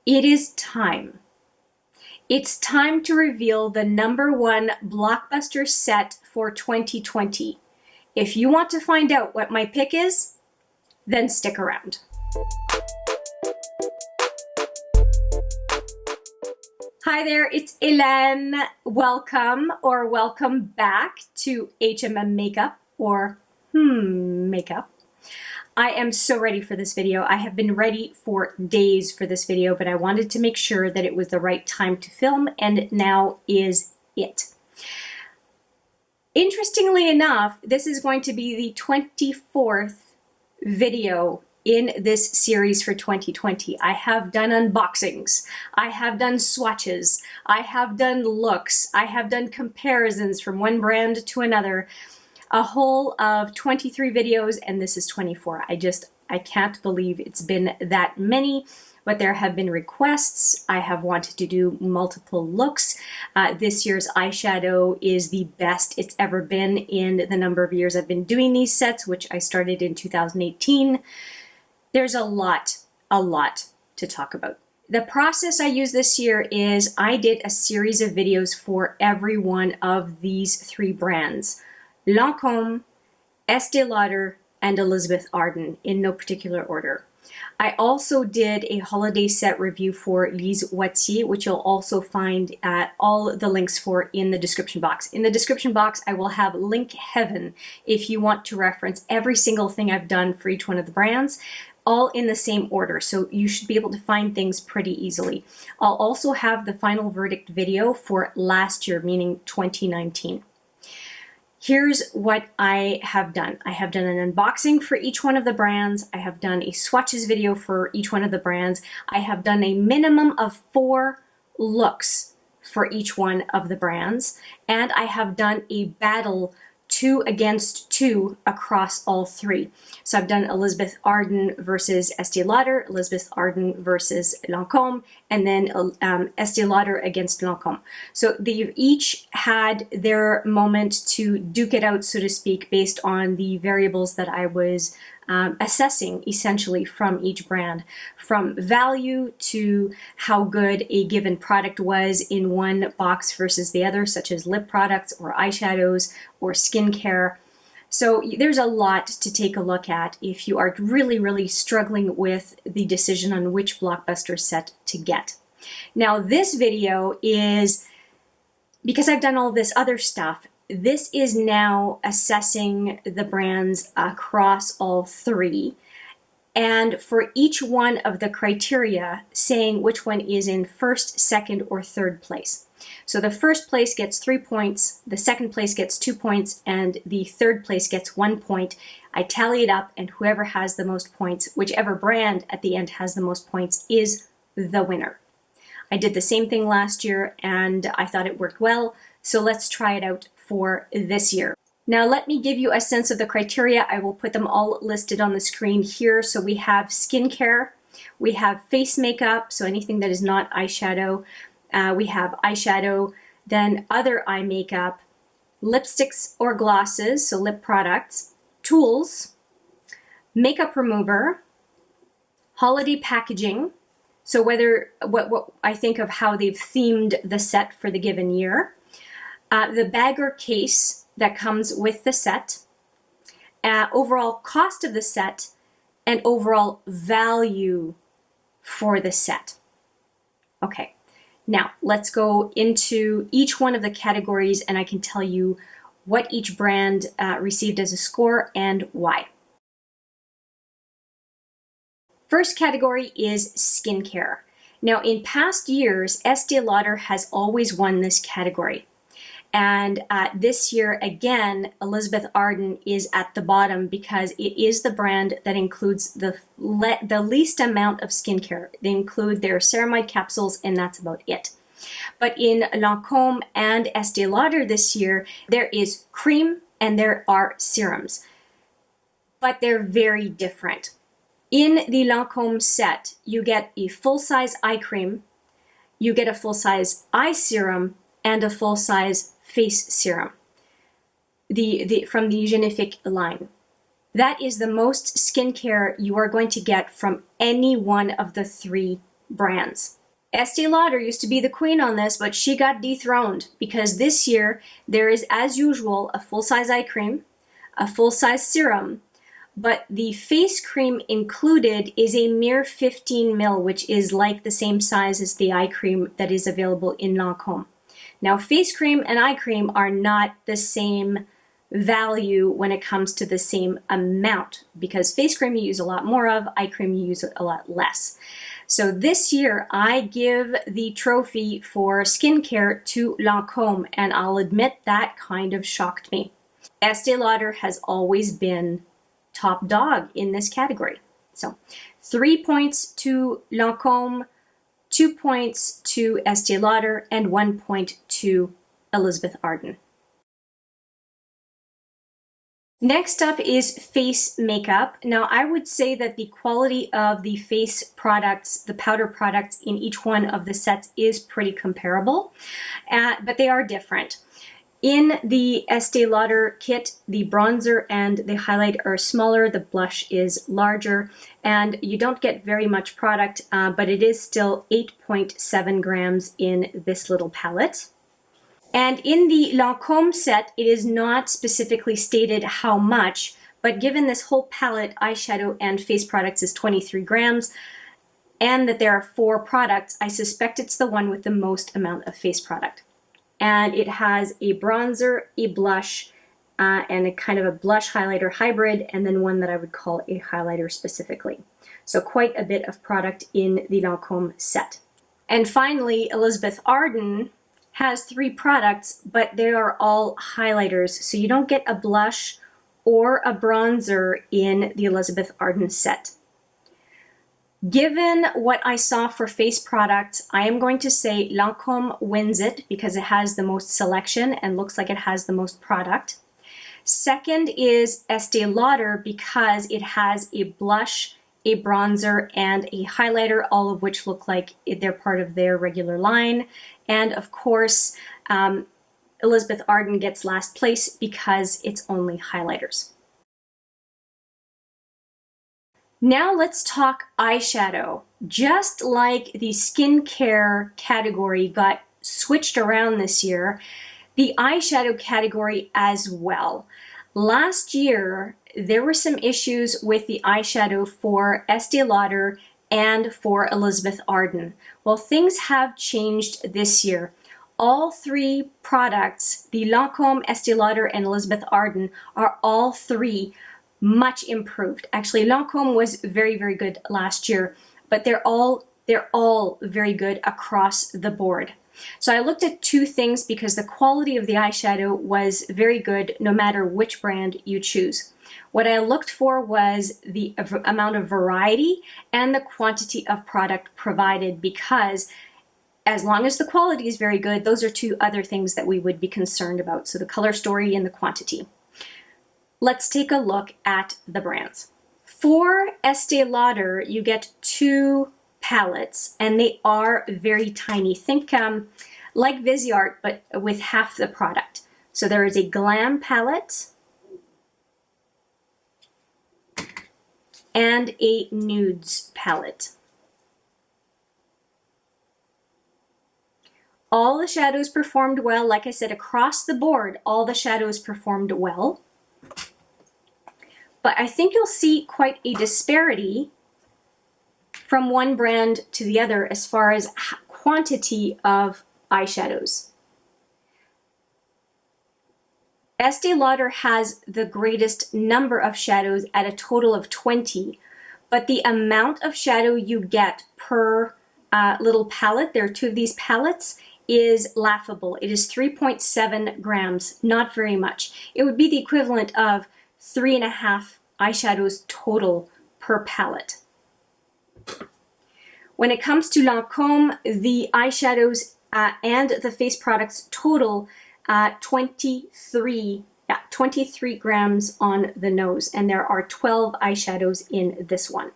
It is time. It's time to reveal the #1 blockbuster set for 2020. If you want to find out what my pick is, then stick around. Hi there, it's Hélène. Welcome or welcome back to HMM Makeup or Makeup. I am so ready for this video. I have been ready for days for this video, but I wanted to make sure that it was the right time to film, and now is it. Interestingly enough, this is going to be the 24th video in this series for 2020. I have done unboxings, I have done swatches, I have done looks, I have done comparisons from one brand to another. A whole of 23 videos, and this is 24. I can't believe it's been that many, but there have been requests. I have wanted to do multiple looks. This year's eyeshadow is the best it's ever been in the number of years I've been doing these sets, which I started in 2018. There's a lot to talk about. The process I used this year is I did a series of videos for every one of these three brands: Lancome, Estée Lauder, and Elizabeth Arden, in no particular order. I also did a holiday set review for Lise Wattier, which you'll also find all the links for in the description box. In the description box, I will have link heaven if you want to reference every single thing I've done for each one of the brands, all in the same order, so you should be able to find things pretty easily. I'll also have the final verdict video for last year, meaning 2019. Here's what I have done. I have done an unboxing for each one of the brands. I have done a swatches video for each one of the brands. I have done a minimum of 4 looks for each one of the brands. And I have done a battle 2 against 2 across all 3. So I've done Elizabeth Arden versus Estee Lauder, Elizabeth Arden versus Lancome, and then Estee Lauder against Lancome. So they've each had their moment to duke it out, so to speak, based on the variables that I was assessing essentially from each brand, from value to how good a given product was in one box versus the other, such as lip products or eyeshadows or skincare. So there's a lot to take a look at if you are really struggling with the decision on which blockbuster set to get. Now this video is, because I've done all this other stuff, this is now assessing the brands across all 3, and for each one of the criteria saying which one is in first, second, or third place. So the first place gets 3 points, the second place gets 2 points, and the third place gets 1 point. I tally it up, and whoever has the most points, whichever brand at the end has the most points, is the winner. I did the same thing last year, and I thought it worked well, so let's try it out for this year. Now let me give you a sense of the criteria. I will put them all listed on the screen here. So we have skincare, we have face makeup, so anything that is not eyeshadow, we have eyeshadow, then other eye makeup, lipsticks or glosses, so lip products, tools, makeup remover, holiday packaging, so whether what I think of how they've themed the set for the given year, the bag or case that comes with the set, overall cost of the set, and overall value for the set. Okay, now let's go into each one of the categories, and I can tell you what each brand received as a score and why. First category is skincare. Now in past years, Estee Lauder has always won this category. And this year, again, Elizabeth Arden is at the bottom because it is the brand that includes the least amount of skincare. They include their Ceramide capsules, and that's about it. But in Lancome and Estee Lauder this year, there is cream and there are serums. But they're very different. In the Lancome set, you get a full-size eye cream, you get a full-size eye serum, and a full-size face serum from the Génifique line. That is the most skincare you are going to get from any one of the 3 brands. Estee Lauder used to be the queen on this, but she got dethroned because this year there is, as usual, a full-size eye cream, a full-size serum, but the face cream included is a mere 15 ml, which is like the same size as the eye cream that is available in Lancome. Now, face cream and eye cream are not the same value when it comes to the same amount, because face cream you use a lot more of, eye cream you use a lot less. So this year I give the trophy for skincare to Lancome, and I'll admit that kind of shocked me. Estee Lauder has always been top dog in this category. So 3 points to Lancome, 2 points to Estee Lauder, and 1 point to Elizabeth Arden. Next up is face makeup. Now, I would say that the quality of the face products, the powder products in each one of the sets is pretty comparable, but they are different. In the Estee Lauder kit, the bronzer and the highlight are smaller, the blush is larger, and you don't get very much product, but it is still 8.7 grams in this little palette. And in the Lancome set, it is not specifically stated how much, but given this whole palette, eyeshadow and face products is 23 grams, and that there are 4 products, I suspect it's the one with the most amount of face product. And it has a bronzer, a blush, and a kind of a blush highlighter hybrid, and then one that I would call a highlighter specifically. So quite a bit of product in the Lancome set. And finally, Elizabeth Arden has 3 products, but they are all highlighters, so you don't get a blush or a bronzer in the Elizabeth Arden set. Given what I saw for face products, I am going to say Lancome wins it because it has the most selection and looks like it has the most product. Second is Estee Lauder because it has a blush, a bronzer, and a highlighter, all of which look like they're part of their regular line. And of course, Elizabeth Arden gets last place because it's only highlighters. Now let's talk eyeshadow. Just like the skincare category got switched around this year, the eyeshadow category as well. Last year, there were some issues with the eyeshadow for Estee Lauder and for Elizabeth Arden. Well, things have changed this year. All 3 products, the Lancome, Estee Lauder, and Elizabeth Arden, are all 3 much improved. Actually, Lancome was very, very good last year, but they're all very good across the board. So I looked at 2 things because the quality of the eyeshadow was very good no matter which brand you choose. What I looked for was the amount of variety and the quantity of product provided, because as long as the quality is very good, those are 2 other things that we would be concerned about. So the color story and the quantity. Let's take a look at the brands. For Estee Lauder, you get 2 palettes, and they are very tiny. Think like Viseart, but with half the product. So there is a Glam palette and a Nudes palette. All the shadows performed well. Like I said, across the board, all the shadows performed well. But I think you'll see quite a disparity from one brand to the other as far as quantity of eyeshadows. Estee Lauder has the greatest number of shadows at a total of 20, but the amount of shadow you get per little palette, there are 2 of these palettes, is laughable. It is 3.7 grams, not very much. It would be the equivalent of 3.5 eyeshadows total per palette. When it comes to Lancome, the eyeshadows and the face products total 23 grams on the nose, and there are 12 eyeshadows in this one.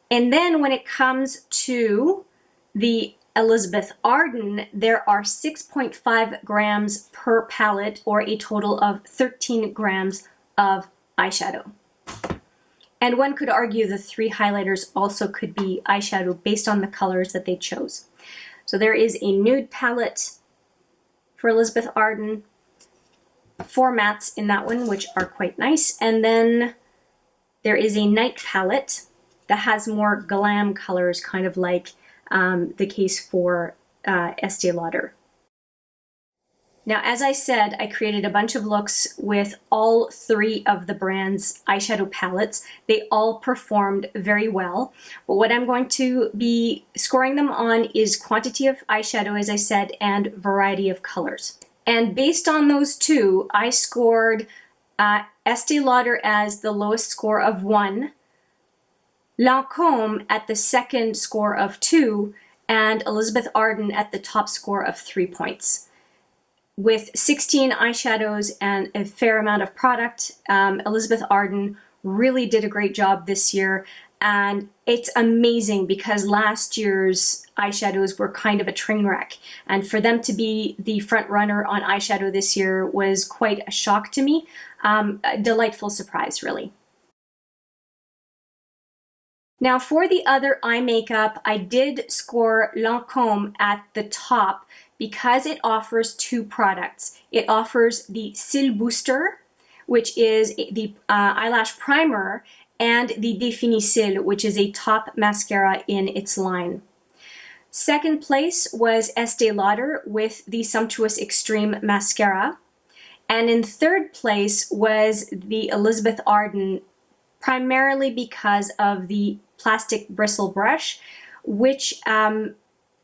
And then when it comes to the Elizabeth Arden, there are 6.5 grams per palette, or a total of 13 grams of eyeshadow. And one could argue the three highlighters also could be eyeshadow based on the colors that they chose. So there is a nude palette for Elizabeth Arden, 4 mattes in that one, which are quite nice. And then there is a night palette that has more glam colors, kind of like the case for Estee Lauder. Now, as I said, I created a bunch of looks with all 3 of the brand's eyeshadow palettes. They all performed very well. But what I'm going to be scoring them on is quantity of eyeshadow, as I said, and variety of colors. And based on those 2, I scored Estee Lauder as the lowest score of 1, Lancome at the second score of 2, and Elizabeth Arden at the top score of 3 points. With 16 eyeshadows and a fair amount of product, Elizabeth Arden really did a great job this year. And it's amazing because last year's eyeshadows were kind of a train wreck. And for them to be the front runner on eyeshadow this year was quite a shock to me. A delightful surprise, really. Now for the other eye makeup, I did score Lancome at the top because it offers 2 products. It offers the Cils Booster, which is the eyelash primer, and the Définicils, which is a top mascara in its line. Second place was Estee Lauder with the Sumptuous Extreme mascara. And in third place was the Elizabeth Arden, primarily because of the plastic bristle brush, which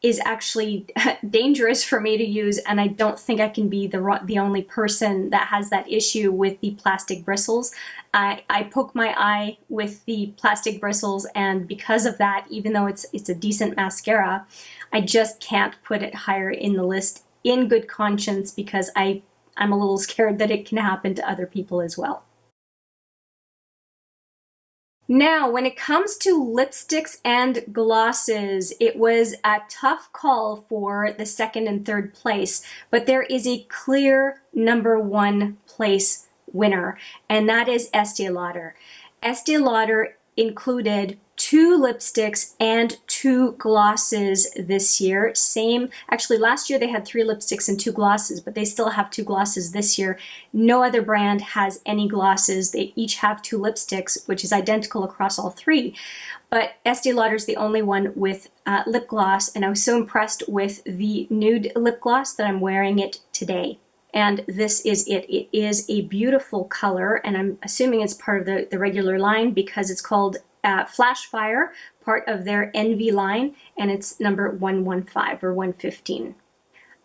is actually dangerous for me to use, and I don't think I can be the only person that has that issue with the plastic bristles. I poke my eye with the plastic bristles, and because of that, even though it's a decent mascara, I just can't put it higher in the list in good conscience because I'm a little scared that it can happen to other people as well. Now, when it comes to lipsticks and glosses, it was a tough call for the second and third place, but there is a clear number 1 place winner, and that is Estee Lauder. Estee Lauder included 2 lipsticks and 2 glosses this year. Actually last year they had 3 lipsticks and 2 glosses, but they still have 2 glosses this year. No other brand has any glosses. They each have 2 lipsticks, which is identical across all 3. But Estee Lauder is the only one with lip gloss, and I was so impressed with the nude lip gloss that I'm wearing it today. And this is it. It is a beautiful color, and I'm assuming it's part of the regular line because it's called Flash Fire, part of their Envy line, and it's number 115 or 115.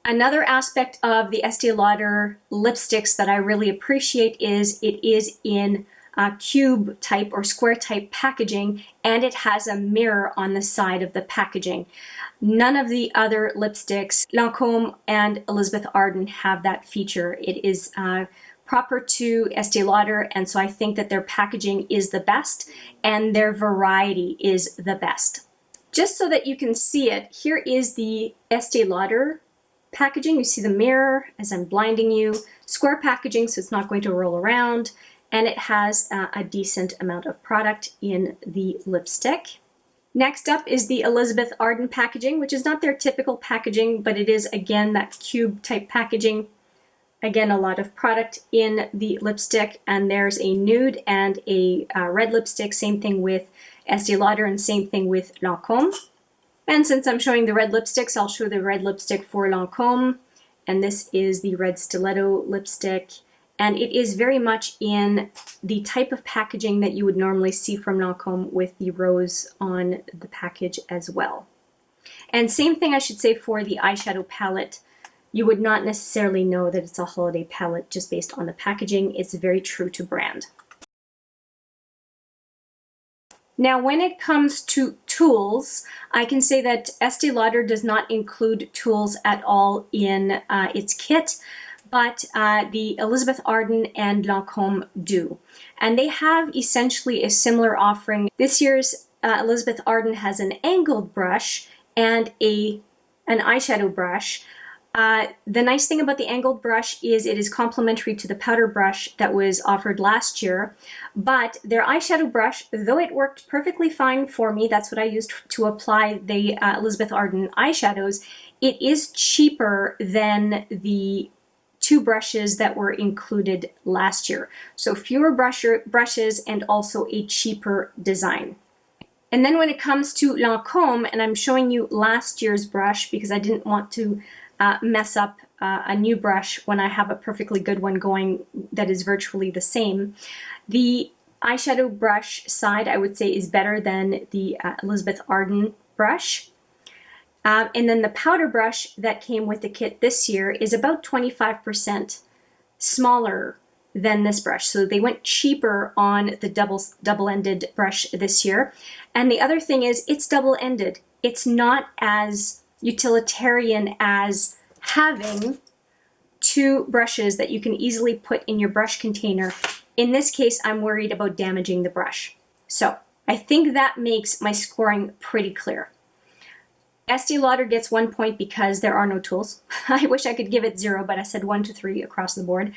Another aspect of the Estee Lauder lipsticks that I really appreciate is it is in cube type or square type packaging, and it has a mirror on the side of the packaging. None of the other lipsticks, Lancome and Elizabeth Arden, have that feature. It is proper to Estee Lauder, and so I think that their packaging is the best and their variety is the best. Just so that you can see it, here is the Estee Lauder packaging. You see the mirror as I'm blinding you. Square packaging, so it's not going to roll around, and it has a decent amount of product in the lipstick. Next up is the Elizabeth Arden packaging, which is not their typical packaging, but it is again that cube type packaging. Again, a lot of product in the lipstick, and there's a nude and a red lipstick, same thing with Estee Lauder and same thing with Lancome. And since I'm showing the red lipsticks, I'll show the red lipstick for Lancome, and this is the red stiletto lipstick, and it is very much in the type of packaging that you would normally see from Lancome with the rose on the package as well. And same thing I should say for the eyeshadow palette. You would not necessarily know that it's a holiday palette just based on the packaging. It's very true to brand. Now, when it comes to tools, I can say that Estee Lauder does not include tools at all in its kit, but the Elizabeth Arden and Lancome do. And they have essentially a similar offering. This year's Elizabeth Arden has an angled brush and an eyeshadow brush. The nice thing about the angled brush is it is complementary to the powder brush that was offered last year, but their eyeshadow brush, though it worked perfectly fine for me, that's what I used to apply the Elizabeth Arden eyeshadows, it is cheaper than the two brushes that were included last year. So fewer brushes and also a cheaper design. And then when it comes to Lancome, and I'm showing you last year's brush because I didn't want to mess up a new brush when I have a perfectly good one going that is virtually the same. The eyeshadow brush side, I would say, is better than the Elizabeth Arden brush. And then the powder brush that came with the kit this year is about 25% smaller than this brush. So they went cheaper on the double-ended brush this year. And the other thing is it's double-ended. It's not as utilitarian as having two brushes that you can easily put in your brush container. In this case, I'm worried about damaging the brush. So I think that makes my scoring pretty clear. Estee Lauder gets 1 point because there are no tools. I wish I could give it 0, but I said 1 to 3 across the board.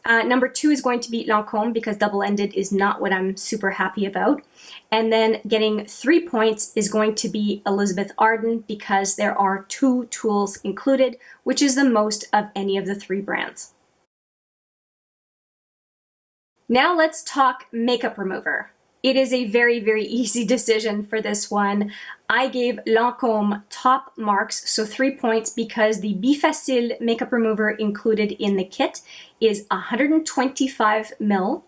Number 2 is going to be Lancome because double-ended is not what I'm super happy about. And then getting 3 points is going to be Elizabeth Arden because there are 2 tools included, which is the most of any of the 3 brands. Now let's talk makeup remover. It is a very, very easy decision for this one. I gave Lancome top marks, so 3 points, because the Bi-Facil makeup remover included in the kit is 125 ml,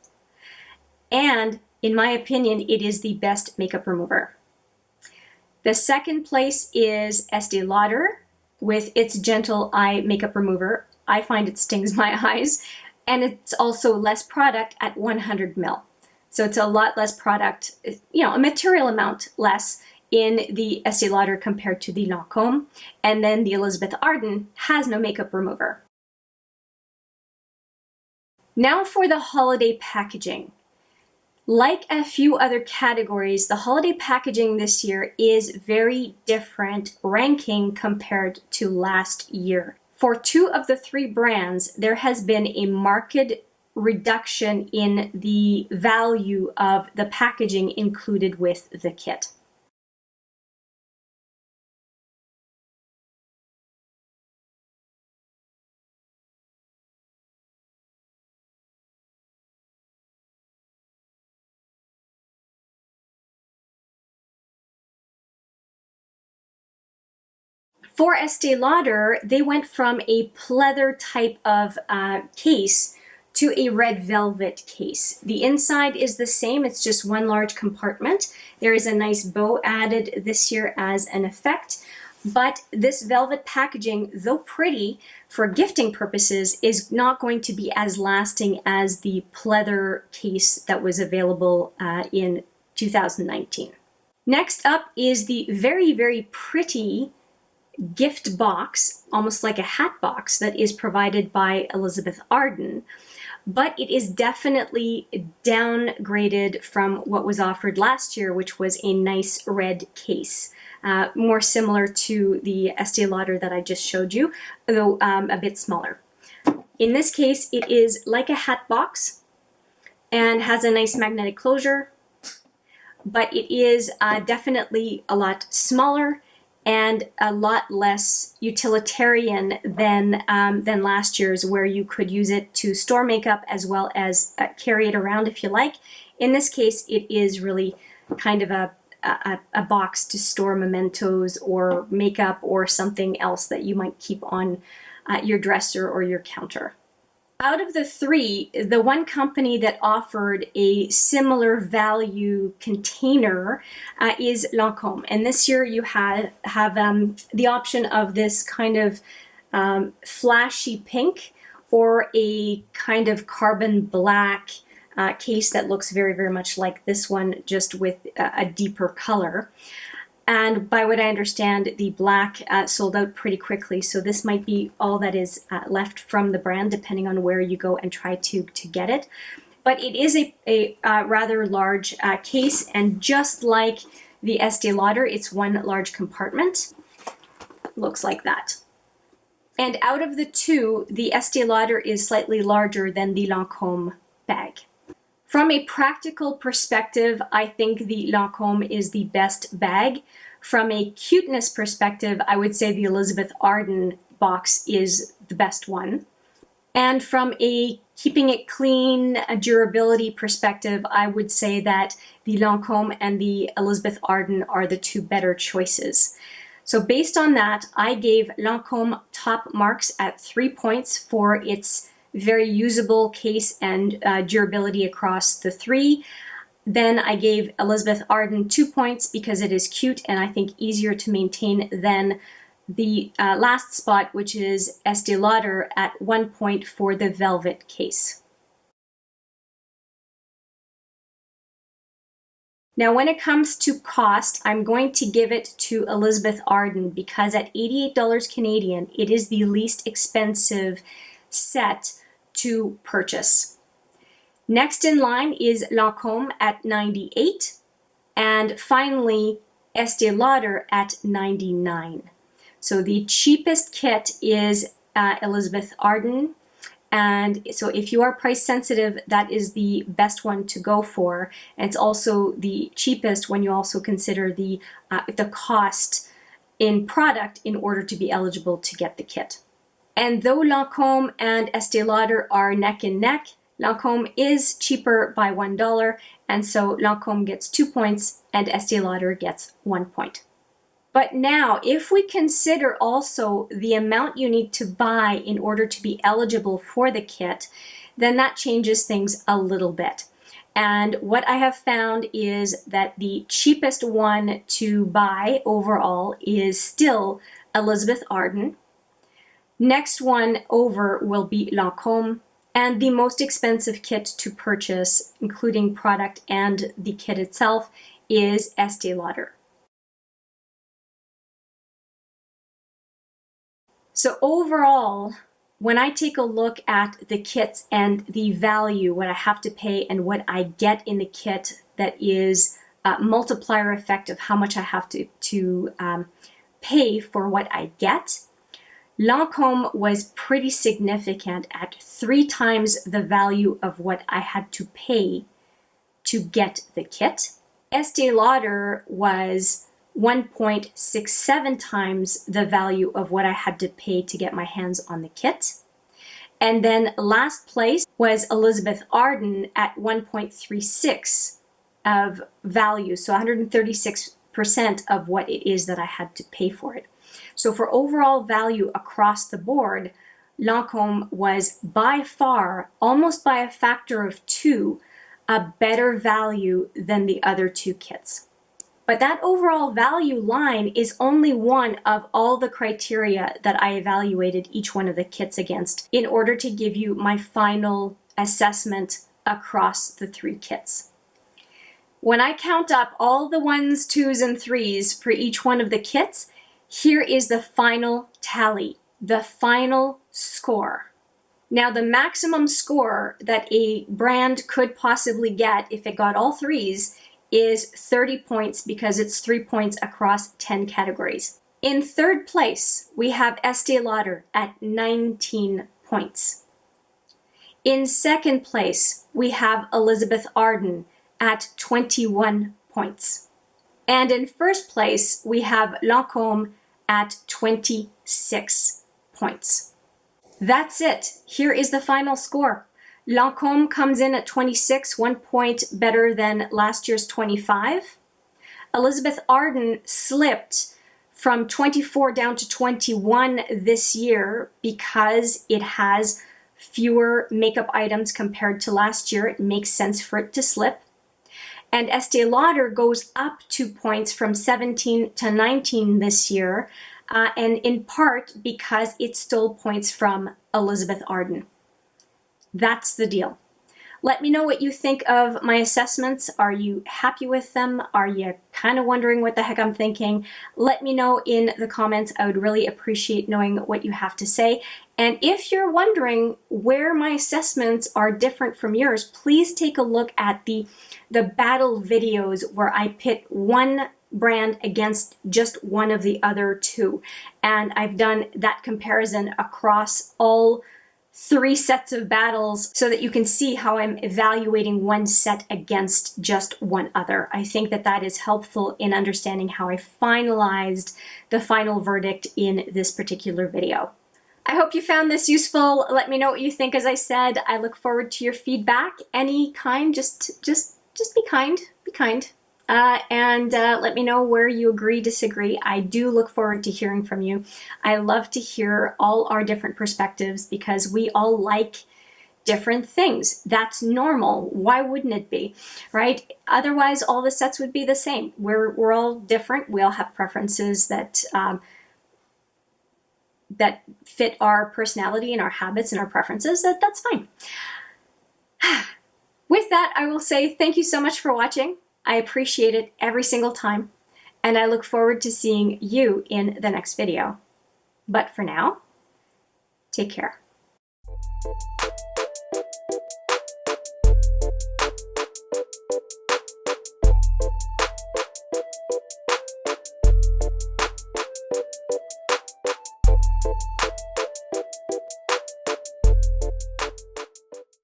and in my opinion, it is the best makeup remover. The second place is Estee Lauder with its Gentle Eye makeup remover. I find it stings my eyes, and it's also less product at 100 ml. So it's a lot less product, you know, a material amount less in the Estee Lauder compared to the Lancome. And then the Elizabeth Arden has no makeup remover. Now for the holiday packaging. Like a few other categories, the holiday packaging this year is very different ranking compared to last year. For 2 of the 3 brands, there has been a marked reduction in the value of the packaging included with the kit. For Estee Lauder, they went from a pleather type of case to a red velvet case. The inside is the same, it's just one large compartment. There is a nice bow added this year as an effect, but this velvet packaging, though pretty for gifting purposes, is not going to be as lasting as the pleather case that was available in 2019. Next up is the very, very pretty gift box, almost like a hat box, that is provided by Elizabeth Arden, but it is definitely downgraded from what was offered last year, which was a nice red case, more similar to the Estee Lauder that I just showed you, though a bit smaller. In this case, it is like a hat box and has a nice magnetic closure, but it is definitely a lot smaller and a lot less utilitarian than last year's, where you could use it to store makeup as well as carry it around if you like. In this case, it is really kind of a box to store mementos or makeup or something else that you might keep on your dresser or your counter. Out of the 3, the one company that offered a similar value container is Lancome. And this year you have the option of this kind of flashy pink or a kind of carbon black case that looks very, very much like this one, just with a deeper color. And by what I understand, the black sold out pretty quickly, so this might be all that is left from the brand, depending on where you go and try to get it. But it is a rather large case, and just like the Estee Lauder, it's one large compartment. Looks like that. And out of the two, the Estee Lauder is slightly larger than the Lancome bag. From a practical perspective, I think the Lancome is the best bag. From a cuteness perspective, I would say the Elizabeth Arden box is the best one. And from a keeping it clean, a durability perspective, I would say that the Lancome and the Elizabeth Arden are the two better choices. So based on that, I gave Lancome top marks at 3 points for its very usable case and durability across the three. Then I gave Elizabeth Arden 2 points because it is cute and I think easier to maintain than the last spot, which is Estee Lauder, at 1 point for the velvet case. Now, when it comes to cost, I'm going to give it to Elizabeth Arden because at $88 Canadian, it is the least expensive set to purchase. Next in line is Lancome at $98, and finally Estee Lauder at $99. So the cheapest kit is Elizabeth Arden. And so if you are price sensitive, that is the best one to go for. And it's also the cheapest when you also consider the cost in product in order to be eligible to get the kit. And though Lancome and Estee Lauder are neck and neck, Lancome is cheaper by $1, and so Lancome gets 2 points and Estee Lauder gets 1 point. But now, if we consider also the amount you need to buy in order to be eligible for the kit, then that changes things a little bit. And what I have found is that the cheapest one to buy overall is still Elizabeth Arden. Next one over will be Lancome. And the most expensive kit to purchase, including product and the kit itself, is Estee Lauder. So overall, when I take a look at the kits and the value, what I have to pay and what I get in the kit, that is a multiplier effect of how much I have to pay for what I get, Lancome was pretty significant at 3 times the value of what I had to pay to get the kit. Estee Lauder was 1.67 times the value of what I had to pay to get my hands on the kit. And then last place was Elizabeth Arden at 1.36 of value, so 136% of what it is that I had to pay for it. So for overall value across the board, Lancome was by far, almost by a factor of 2, a better value than the other 2 kits. But that overall value line is only one of all the criteria that I evaluated each one of the kits against in order to give you my final assessment across the 3 kits. When I count up all the 1s, 2s, and 3s for each one of the kits, here is the final tally, the final score. Now, the maximum score that a brand could possibly get if it got all 3s is 30 points because it's 3 points across 10 categories. In third place, we have Estee Lauder at 19 points. In second place, we have Elizabeth Arden at 21 points. And in first place, we have Lancome at 26 points. That's it. Here is the final score. Lancome comes in at 26, 1 point better than last year's 25. Elizabeth Arden slipped from 24 down to 21 this year because it has fewer makeup items compared to last year. It makes sense for it to slip. And Estee Lauder goes up 2 points from 17 to 19 this year, and in part because it stole points from Elizabeth Arden. That's the deal. Let me know what you think of my assessments. Are you happy with them? Are you kind of wondering what the heck I'm thinking? Let me know in the comments. I would really appreciate knowing what you have to say. And if you're wondering where my assessments are different from yours, please take a look at the battle videos where I pit one brand against just one of the other two. And I've done that comparison across all 3 sets of battles so that you can see how I'm evaluating one set against just one other. I think that that is helpful in understanding how I finalized the final verdict in this particular video. I hope you found this useful. Let me know what you think. As I said, I look forward to your feedback. Any kind, just be kind, be kind. And let me know where you agree, disagree. I do look forward to hearing from you. I love to hear all our different perspectives because we all like different things. That's normal. Why wouldn't it be, right? Otherwise, all the sets would be the same. We're all different. We all have preferences that that fit our personality and our habits and our preferences. That's fine. With that, I will say thank you so much for watching. I appreciate it every single time, and I look forward to seeing you in the next video. But for now, take care.